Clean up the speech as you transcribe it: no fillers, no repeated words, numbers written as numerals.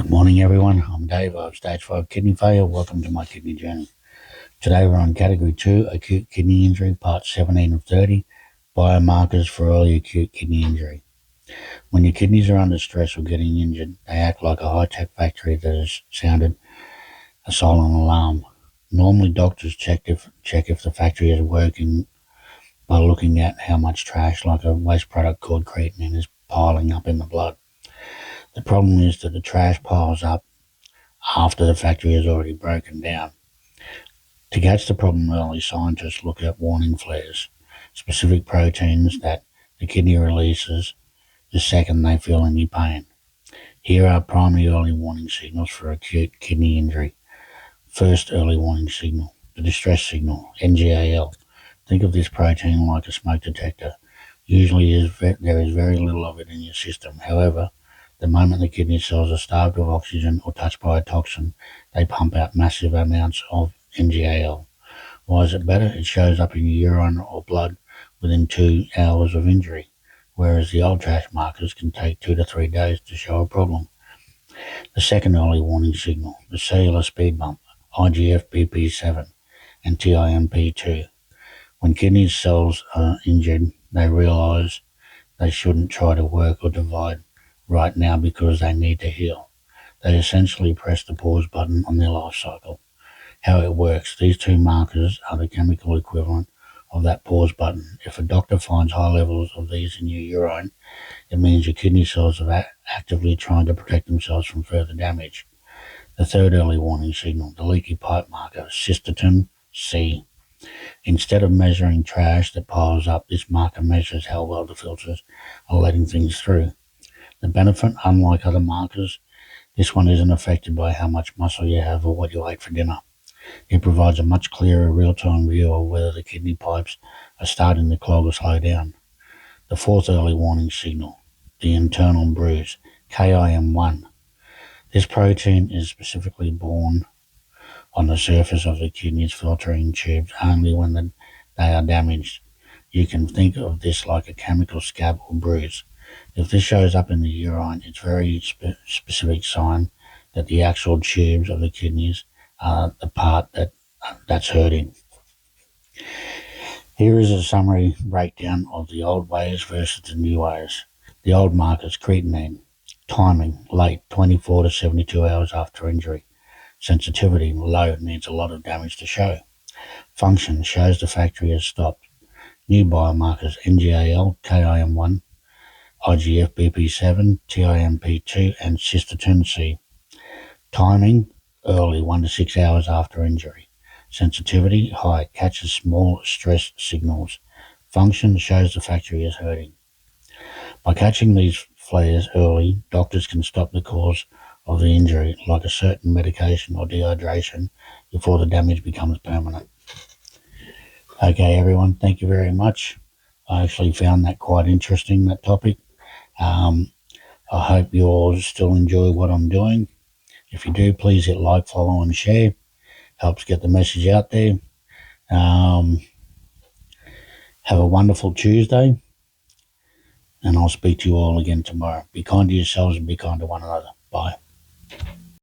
Good morning, everyone. I'm Dave. I have stage 5 kidney failure. Welcome to my kidney journey. Today we're on Category 2, Acute Kidney Injury, Part 17 of 30, Biomarkers for Early Acute Kidney Injury. When your kidneys are under stress or getting injured, they act like a high-tech factory that has sounded a silent alarm. Normally, doctors check if the factory is working by looking at how much trash, like a waste product called creatinine, is piling up in the blood. The problem is that the trash piles up after the factory has already broken down. To catch the problem early, scientists look at warning flares, specific proteins that the kidney releases the second they feel any pain. Here are primary early warning signals for acute kidney injury. First early warning signal, the distress signal, NGAL. Think of this protein like a smoke detector. Usually there is very little of it in your system. However, the moment the kidney cells are starved of oxygen or touched by a toxin, they pump out massive amounts of NGAL. Why is it better? It shows up in your urine or blood within 2 hours of injury, whereas the old trash markers can take 2 to 3 days to show a problem. The second early warning signal, the cellular speed bump, IGF-BP7 and TIMP2. When kidney cells are injured, they realize they shouldn't try to work or divide right now because they need to heal. They essentially press the pause button on their life cycle. How it works, these two markers are the chemical equivalent of that pause button. If a doctor finds high levels of these in your urine, it means your kidney cells are actively trying to protect themselves from further damage. The third early warning signal, the leaky pipe marker, cystatin C. Instead of measuring trash that piles up, this marker measures how well the filters are letting things through. The benefit, unlike other markers, this one isn't affected by how much muscle you have or what you ate for dinner. It provides a much clearer real-time view of whether the kidney pipes are starting to clog or slow down. The fourth early warning signal, the internal bruise, KIM1. This protein is specifically born on the surface of the kidney's filtering tubes only when they are damaged. You can think of this like a chemical scab or bruise. If this shows up in the urine, it's a very specific sign that the actual tubes of the kidneys are the part that's hurting. Here is a summary breakdown of the old ways versus the new ways. The old markers, creatinine. Timing, late, 24 to 72 hours after injury. Sensitivity, low, needs a lot of damage to show. Function, shows the factory has stopped. New biomarkers, NGAL, KIM1, IGF-BP7, TIMP2, and cystatin C. Timing, early, 1 to 6 hours after injury. Sensitivity, high, catches small stress signals. Function, shows the factory is hurting. By catching these flares early, doctors can stop the cause of the injury, like a certain medication or dehydration, before the damage becomes permanent. Okay, everyone, thank you very much. I actually found that quite interesting, that topic. I hope you all still enjoy what I'm doing. If you do, please hit like, follow, and share. Helps get the message out there. Have a wonderful Tuesday, and I'll speak to you all again tomorrow. Be kind to yourselves and be kind to one another. Bye.